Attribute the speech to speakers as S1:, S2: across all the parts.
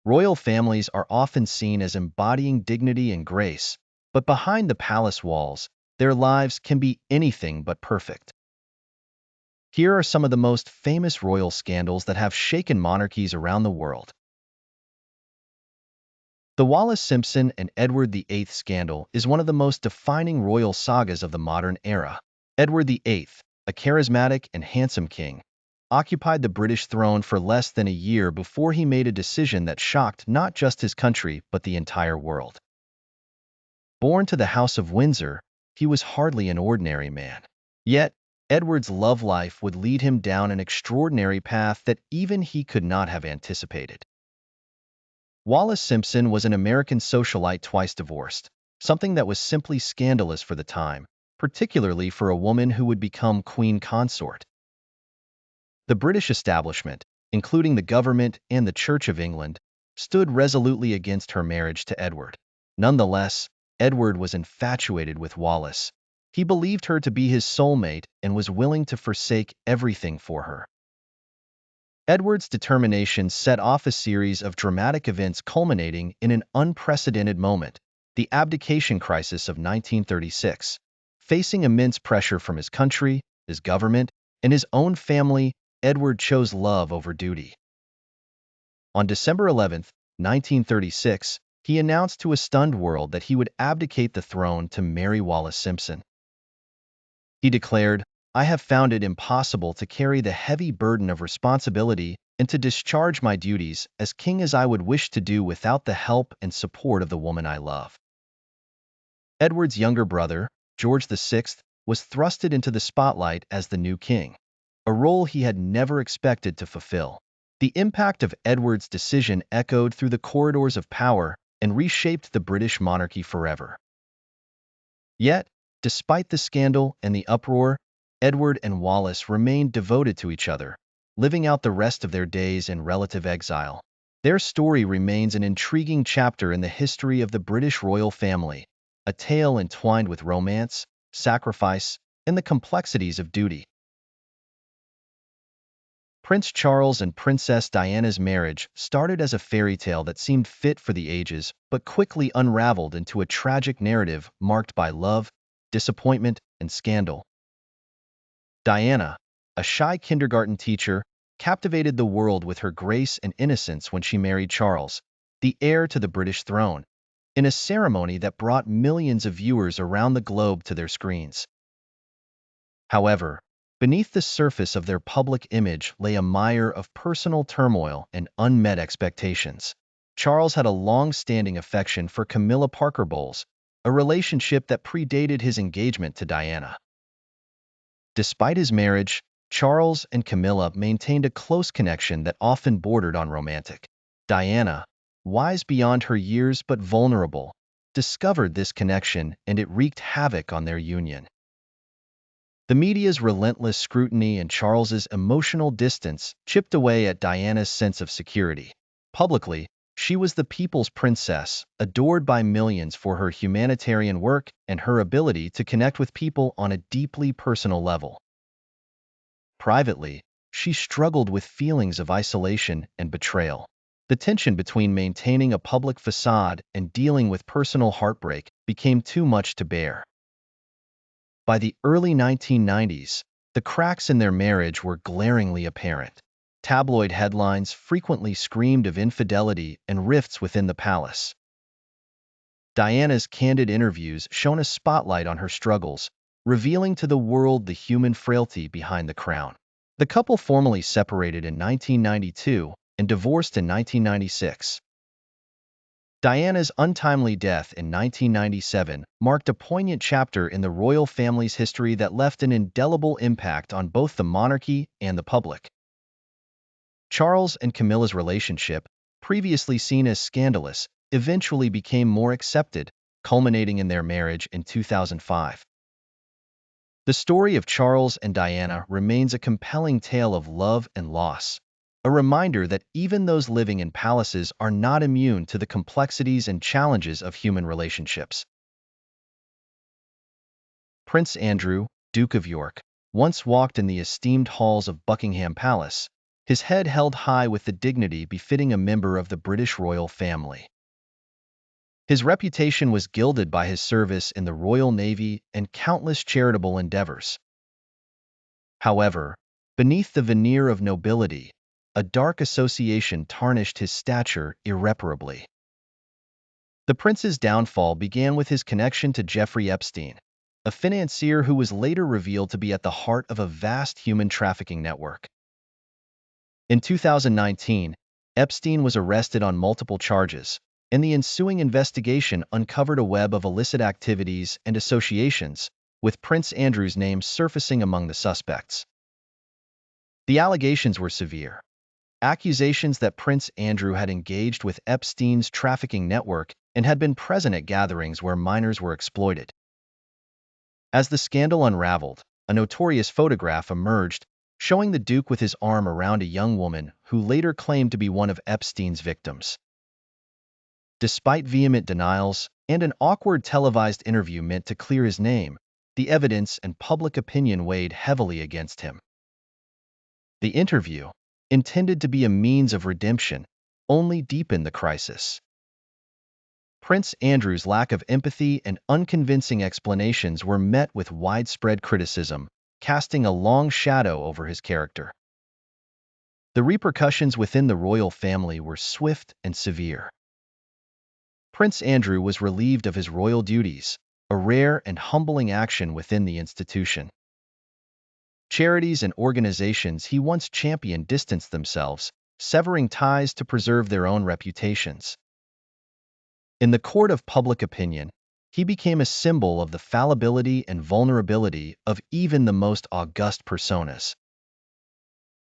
S1: Royal families are often seen as embodying dignity and grace, but behind the palace walls, their lives can be anything but perfect. Here are some of the most famous royal scandals that have shaken monarchies around the world. The Wallace Simpson and Edward VIII scandal is one of the most defining royal sagas of the modern era. Edward VIII, a charismatic and handsome king, occupied the British throne for less than a year before he made a decision that shocked not just his country but the entire world. Born to the House of Windsor, he was hardly an ordinary man. Yet, Edward's love life would lead him down an extraordinary path that even he could not have anticipated. Wallace Simpson was an American socialite twice divorced, something that was simply scandalous for the time, particularly for a woman who would become queen consort. The British establishment, including the government and the Church of England, stood resolutely against her marriage to Edward. Nonetheless, Edward was infatuated with Wallace. He believed her to be his soulmate and was willing to forsake everything for her. Edward's determination set off a series of dramatic events culminating in an unprecedented moment, the abdication crisis of 1936. Facing immense pressure from his country, his government, and his own family, Edward chose love over duty. On December 11, 1936, he announced to a stunned world that he would abdicate the throne to marry Wallace Simpson. He declared, "I have found it impossible to carry the heavy burden of responsibility and to discharge my duties as king as I would wish to do without the help and support of the woman I love." Edward's younger brother, George VI, was thrusted into the spotlight as the new king, a role he had never expected to fulfill. The impact of Edward's decision echoed through the corridors of power and reshaped the British monarchy forever. Yet, despite the scandal and the uproar, Edward and Wallace remained devoted to each other, living out the rest of their days in relative exile. Their story remains an intriguing chapter in the history of the British royal family, a tale entwined with romance, sacrifice, and the complexities of duty. Prince Charles and Princess Diana's marriage started as a fairy tale that seemed fit for the ages, but quickly unraveled into a tragic narrative marked by love, disappointment, and scandal. Diana, a shy kindergarten teacher, captivated the world with her grace and innocence when she married Charles, the heir to the British throne, in a ceremony that brought millions of viewers around the globe to their screens. However, beneath the surface of their public image lay a mire of personal turmoil and unmet expectations. Charles had a long-standing affection for Camilla Parker Bowles, a relationship that predated his engagement to Diana. Despite his marriage, Charles and Camilla maintained a close connection that often bordered on romantic. Diana, wise beyond her years but vulnerable, discovered this connection and it wreaked havoc on their union. The media's relentless scrutiny and Charles's emotional distance chipped away at Diana's sense of security. Publicly, she was the people's princess, adored by millions for her humanitarian work and her ability to connect with people on a deeply personal level. Privately, she struggled with feelings of isolation and betrayal. The tension between maintaining a public facade and dealing with personal heartbreak became too much to bear. By the early 1990s, the cracks in their marriage were glaringly apparent. Tabloid headlines frequently screamed of infidelity and rifts within the palace. Diana's candid interviews shone a spotlight on her struggles, revealing to the world the human frailty behind the crown. The couple formally separated in 1992 and divorced in 1996. Diana's untimely death in 1997 marked a poignant chapter in the royal family's history that left an indelible impact on both the monarchy and the public. Charles and Camilla's relationship, previously seen as scandalous, eventually became more accepted, culminating in their marriage in 2005. The story of Charles and Diana remains a compelling tale of love and loss, a reminder that even those living in palaces are not immune to the complexities and challenges of human relationships. Prince Andrew, Duke of York, once walked in the esteemed halls of Buckingham Palace, his head held high with the dignity befitting a member of the British royal family. His reputation was gilded by his service in the Royal Navy and countless charitable endeavors. However, beneath the veneer of nobility, a dark association tarnished his stature irreparably. The prince's downfall began with his connection to Jeffrey Epstein, a financier who was later revealed to be at the heart of a vast human trafficking network. In 2019, Epstein was arrested on multiple charges, and the ensuing investigation uncovered a web of illicit activities and associations, with Prince Andrew's name surfacing among the suspects. The allegations were severe. Accusations that Prince Andrew had engaged with Epstein's trafficking network and had been present at gatherings where minors were exploited. As the scandal unraveled, a notorious photograph emerged showing the Duke with his arm around a young woman who later claimed to be one of Epstein's victims. Despite vehement denials and an awkward televised interview meant to clear his name, the evidence and public opinion weighed heavily against him. The interview, intended to be a means of redemption, only deepened the crisis. Prince Andrew's lack of empathy and unconvincing explanations were met with widespread criticism, casting a long shadow over his character. The repercussions within the royal family were swift and severe. Prince Andrew was relieved of his royal duties, a rare and humbling action within the institution. Charities and organizations he once championed distanced themselves, severing ties to preserve their own reputations. In the court of public opinion, he became a symbol of the fallibility and vulnerability of even the most august personas.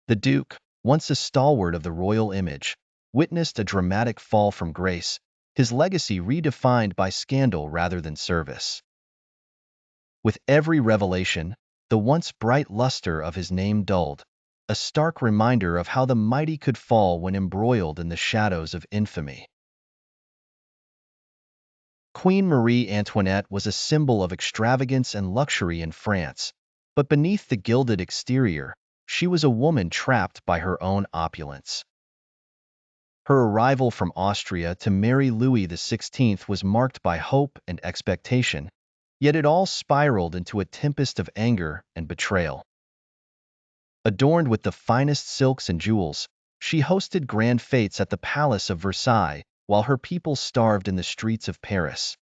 S1: The Duke, once a stalwart of the royal image, witnessed a dramatic fall from grace, his legacy redefined by scandal rather than service. With every revelation, the once bright luster of his name dulled, a stark reminder of how the mighty could fall when embroiled in the shadows of infamy. Queen Marie Antoinette was a symbol of extravagance and luxury in France, but beneath the gilded exterior, she was a woman trapped by her own opulence. Her arrival from Austria to marry Louis XVI was marked by hope and expectation, yet it all spiraled into a tempest of anger and betrayal. Adorned with the finest silks and jewels, she hosted grand fetes at the Palace of Versailles, while her people starved in the streets of Paris.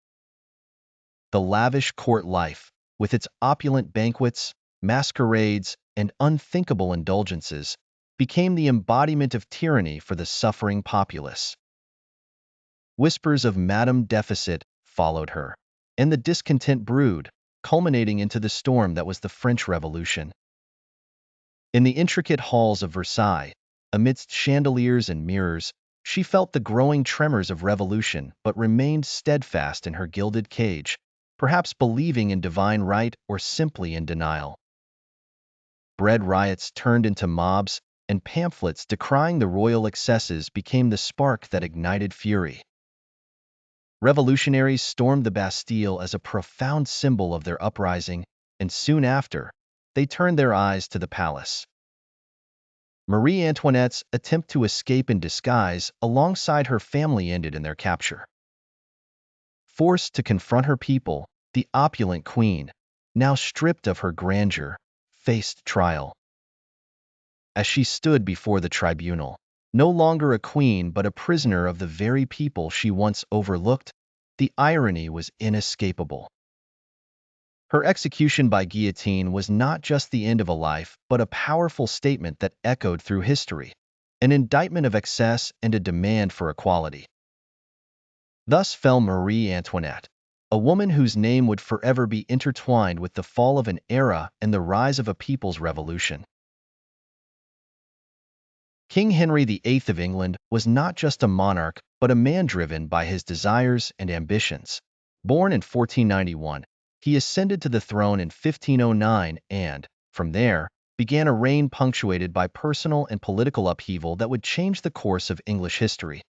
S1: The lavish court life, with its opulent banquets, masquerades, and unthinkable indulgences, became the embodiment of tyranny for the suffering populace. Whispers of Madame Deficit followed her, and the discontent brewed, culminating into the storm that was the French Revolution. In the intricate halls of Versailles, amidst chandeliers and mirrors, she felt the growing tremors of revolution but remained steadfast in her gilded cage, perhaps believing in divine right or simply in denial. Bread riots turned into mobs, and pamphlets decrying the royal excesses became the spark that ignited fury. Revolutionaries stormed the Bastille as a profound symbol of their uprising, and soon after, they turned their eyes to the palace. Marie Antoinette's attempt to escape in disguise alongside her family ended in their capture. Forced to confront her people, the opulent queen, now stripped of her grandeur, faced trial. As she stood before the tribunal, no longer a queen but a prisoner of the very people she once overlooked, the irony was inescapable. Her execution by guillotine was not just the end of a life, but a powerful statement that echoed through history, an indictment of excess and a demand for equality. Thus fell Marie Antoinette, a woman whose name would forever be intertwined with the fall of an era and the rise of a people's revolution. King Henry VIII of England was not just a monarch, but a man driven by his desires and ambitions. Born in 1491, he ascended to the throne in 1509 and, from there, began a reign punctuated by personal and political upheaval that would change the course of English history.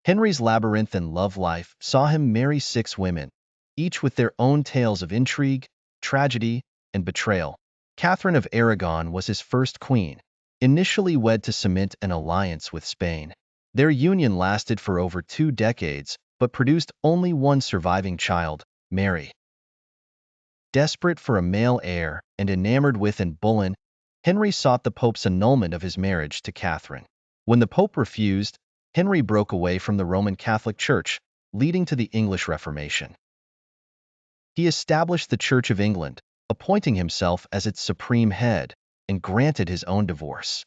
S1: Henry's labyrinthine love life saw him marry 6 women, each with their own tales of intrigue, tragedy, and betrayal. Catherine of Aragon was his first queen, initially wed to cement an alliance with Spain. Their union lasted for over 2 decades, but produced only one surviving child, Mary. Desperate for a male heir and enamored with Anne Boleyn, Henry sought the Pope's annulment of his marriage to Catherine. When the Pope refused, Henry broke away from the Roman Catholic Church, leading to the English Reformation. He established the Church of England, appointing himself as its supreme head, and granted his own divorce.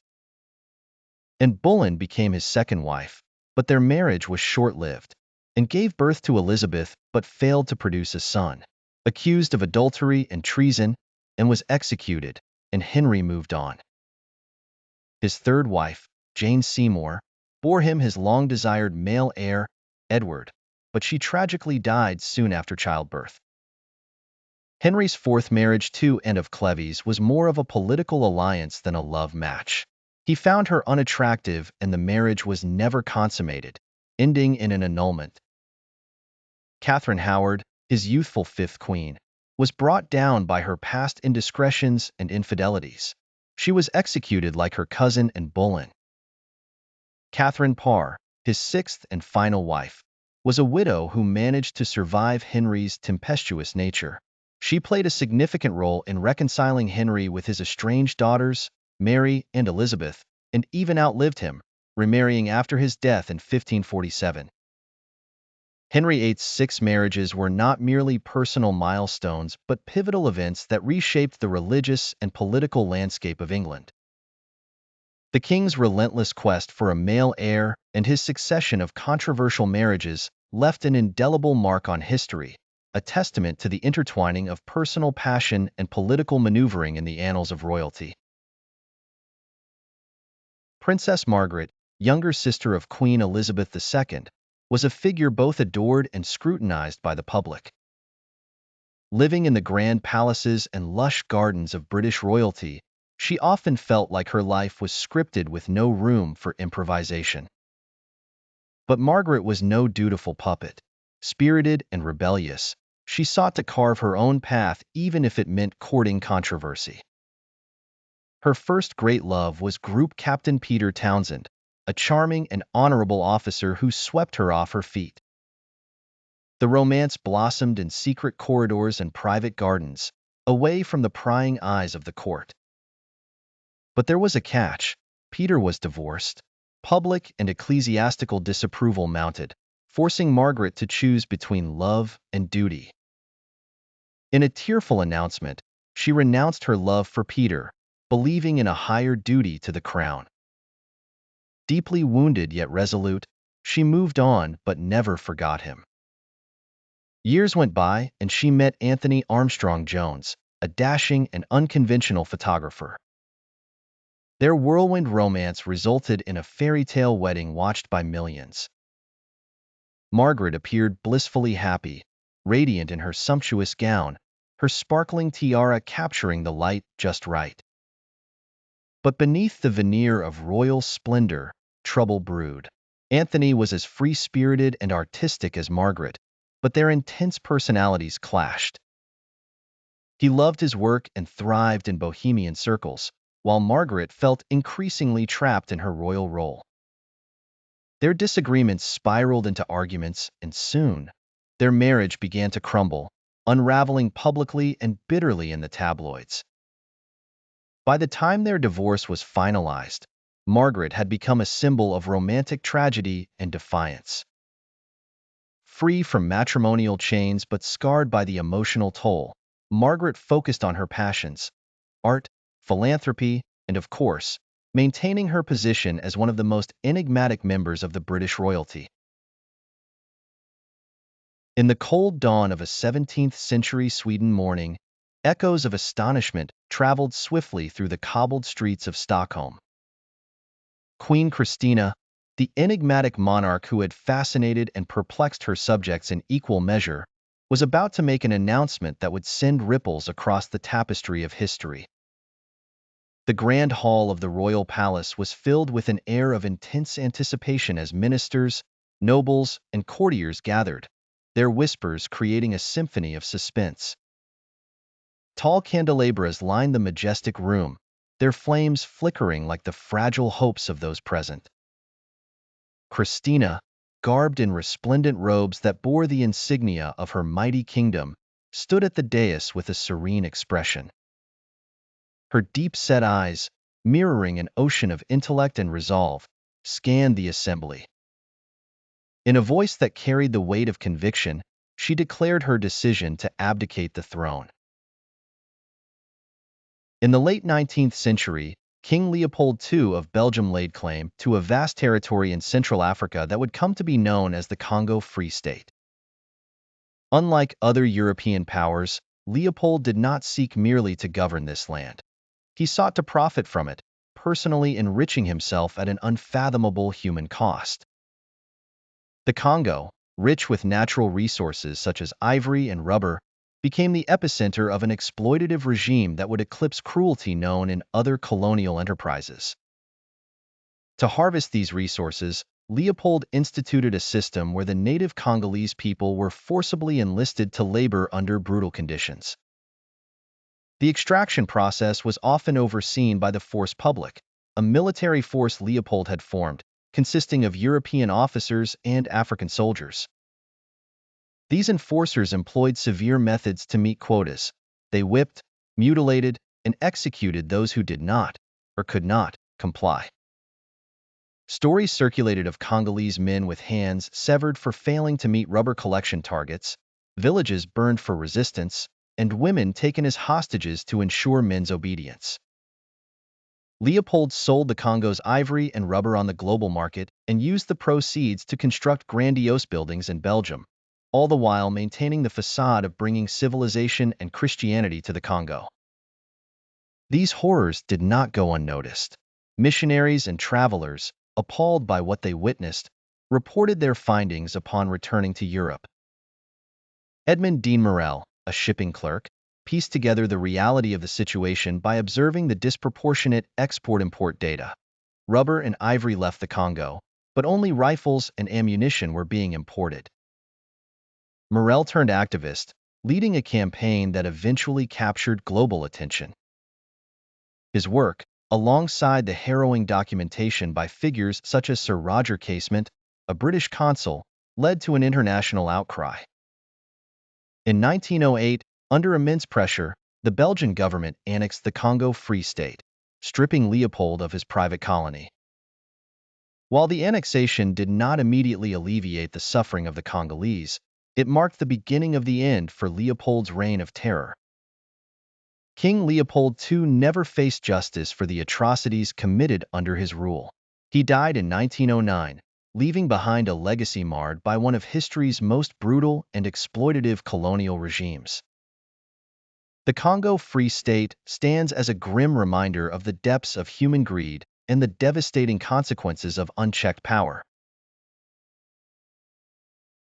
S1: Anne Boleyn became his second wife, but their marriage was short-lived, and gave birth to Elizabeth but failed to produce a son. Accused of adultery and treason, and was executed, and Henry moved on. His third wife, Jane Seymour, bore him his long-desired male heir, Edward, but she tragically died soon after childbirth. Henry's fourth marriage to Anne of Cleves was more of a political alliance than a love match. He found her unattractive and the marriage was never consummated, ending in an annulment. Catherine Howard, his youthful fifth queen, was brought down by her past indiscretions and infidelities. She was executed like her cousin Anne Boleyn. Catherine Parr, his sixth and final wife, was a widow who managed to survive Henry's tempestuous nature. She played a significant role in reconciling Henry with his estranged daughters, Mary and Elizabeth, and even outlived him, remarrying after his death in 1547. Henry VIII's 6 marriages were not merely personal milestones but pivotal events that reshaped the religious and political landscape of England. The king's relentless quest for a male heir and his succession of controversial marriages left an indelible mark on history, a testament to the intertwining of personal passion and political maneuvering in the annals of royalty. Princess Margaret, younger sister of Queen Elizabeth II, was a figure both adored and scrutinized by the public. Living in the grand palaces and lush gardens of British royalty, she often felt like her life was scripted with no room for improvisation. But Margaret was no dutiful puppet. Spirited and rebellious, she sought to carve her own path even if it meant courting controversy. Her first great love was Group Captain Peter Townsend, a charming and honorable officer who swept her off her feet. The romance blossomed in secret corridors and private gardens, away from the prying eyes of the court. But there was a catch. Peter was divorced. Public and ecclesiastical disapproval mounted, forcing Margaret to choose between love and duty. In a tearful announcement, she renounced her love for Peter, believing in a higher duty to the crown. Deeply wounded yet resolute, she moved on but never forgot him. Years went by and she met Anthony Armstrong-Jones, a dashing and unconventional photographer. Their whirlwind romance resulted in a fairy tale wedding watched by millions. Margaret appeared blissfully happy, radiant in her sumptuous gown, her sparkling tiara capturing the light just right. But beneath the veneer of royal splendor, trouble brewed. Anthony was as free-spirited and artistic as Margaret, but their intense personalities clashed. He loved his work and thrived in bohemian circles, while Margaret felt increasingly trapped in her royal role. Their disagreements spiraled into arguments, and soon, their marriage began to crumble, unraveling publicly and bitterly in the tabloids. By the time their divorce was finalized, Margaret had become a symbol of romantic tragedy and defiance. Free from matrimonial chains but scarred by the emotional toll, Margaret focused on her passions, art, philanthropy, and of course, maintaining her position as one of the most enigmatic members of the British royalty. In the cold dawn of a 17th-century Sweden morning, echoes of astonishment traveled swiftly through the cobbled streets of Stockholm. Queen Christina, the enigmatic monarch who had fascinated and perplexed her subjects in equal measure, was about to make an announcement that would send ripples across the tapestry of history. The grand hall of the royal palace was filled with an air of intense anticipation as ministers, nobles, and courtiers gathered, their whispers creating a symphony of suspense. Tall candelabras lined the majestic room, their flames flickering like the fragile hopes of those present. Christina, garbed in resplendent robes that bore the insignia of her mighty kingdom, stood at the dais with a serene expression. Her deep-set eyes, mirroring an ocean of intellect and resolve, scanned the assembly. In a voice that carried the weight of conviction, she declared her decision to abdicate the throne. In the late 19th century, King Leopold II of Belgium laid claim to a vast territory in Central Africa that would come to be known as the Congo Free State. Unlike other European powers, Leopold did not seek merely to govern this land. He sought to profit from it, personally enriching himself at an unfathomable human cost. The Congo, rich with natural resources such as ivory and rubber, became the epicenter of an exploitative regime that would eclipse cruelty known in other colonial enterprises. To harvest these resources, Leopold instituted a system where the native Congolese people were forcibly enlisted to labor under brutal conditions. The extraction process was often overseen by the force public, a military force Leopold had formed, consisting of European officers and African soldiers. These enforcers employed severe methods to meet quotas. They whipped, mutilated, and executed those who did not, or could not, comply. Stories circulated of Congolese men with hands severed for failing to meet rubber collection targets, villages burned for resistance, and women taken as hostages to ensure men's obedience. Leopold sold the Congo's ivory and rubber on the global market and used the proceeds to construct grandiose buildings in Belgium, all the while maintaining the facade of bringing civilization and Christianity to the Congo. These horrors did not go unnoticed. Missionaries and travelers, appalled by what they witnessed, reported their findings upon returning to Europe. Edmond Dean Morel, a shipping clerk, pieced together the reality of the situation by observing the disproportionate export-import data. Rubber and ivory left the Congo, but only rifles and ammunition were being imported. Morel turned activist, leading a campaign that eventually captured global attention. His work, alongside the harrowing documentation by figures such as Sir Roger Casement, a British consul, led to an international outcry. In 1908, under immense pressure, the Belgian government annexed the Congo Free State, stripping Leopold of his private colony. While the annexation did not immediately alleviate the suffering of the Congolese, it marked the beginning of the end for Leopold's reign of terror. King Leopold II never faced justice for the atrocities committed under his rule. He died in 1909, leaving behind a legacy marred by one of history's most brutal and exploitative colonial regimes. The Congo Free State stands as a grim reminder of the depths of human greed and the devastating consequences of unchecked power.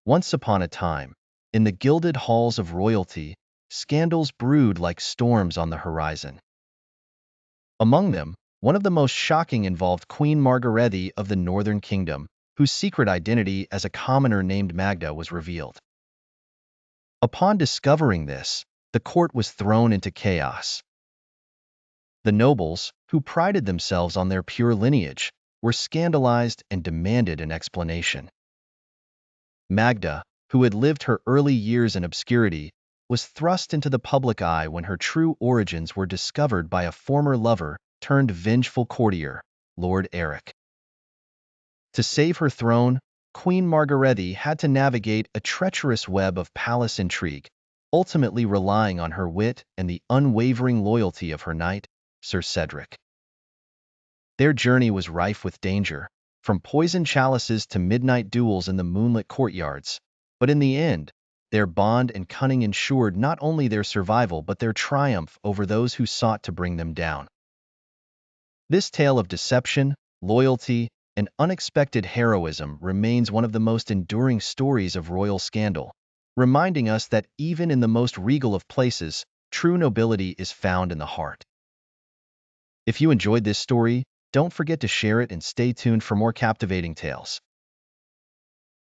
S1: Once upon a time, in the gilded halls of royalty, scandals brewed like storms on the horizon. Among them, one of the most shocking involved Queen Margaret of the Northern Kingdom, whose secret identity as a commoner named Magda was revealed. Upon discovering this, the court was thrown into chaos. The nobles, who prided themselves on their pure lineage, were scandalized and demanded an explanation. Magda, who had lived her early years in obscurity, was thrust into the public eye when her true origins were discovered by a former lover turned vengeful courtier, Lord Eric. To save her throne, Queen Margaret had to navigate a treacherous web of palace intrigue, ultimately relying on her wit and the unwavering loyalty of her knight, Sir Cedric. Their journey was rife with danger, from poisoned chalices to midnight duels in the moonlit courtyards, but in the end, their bond and cunning ensured not only their survival but their triumph over those who sought to bring them down. This tale of deception, loyalty, and unexpected heroism remains one of the most enduring stories of royal scandal, reminding us that even in the most regal of places, true nobility is found in the heart. If you enjoyed this story, don't forget to share it and stay tuned for more captivating tales.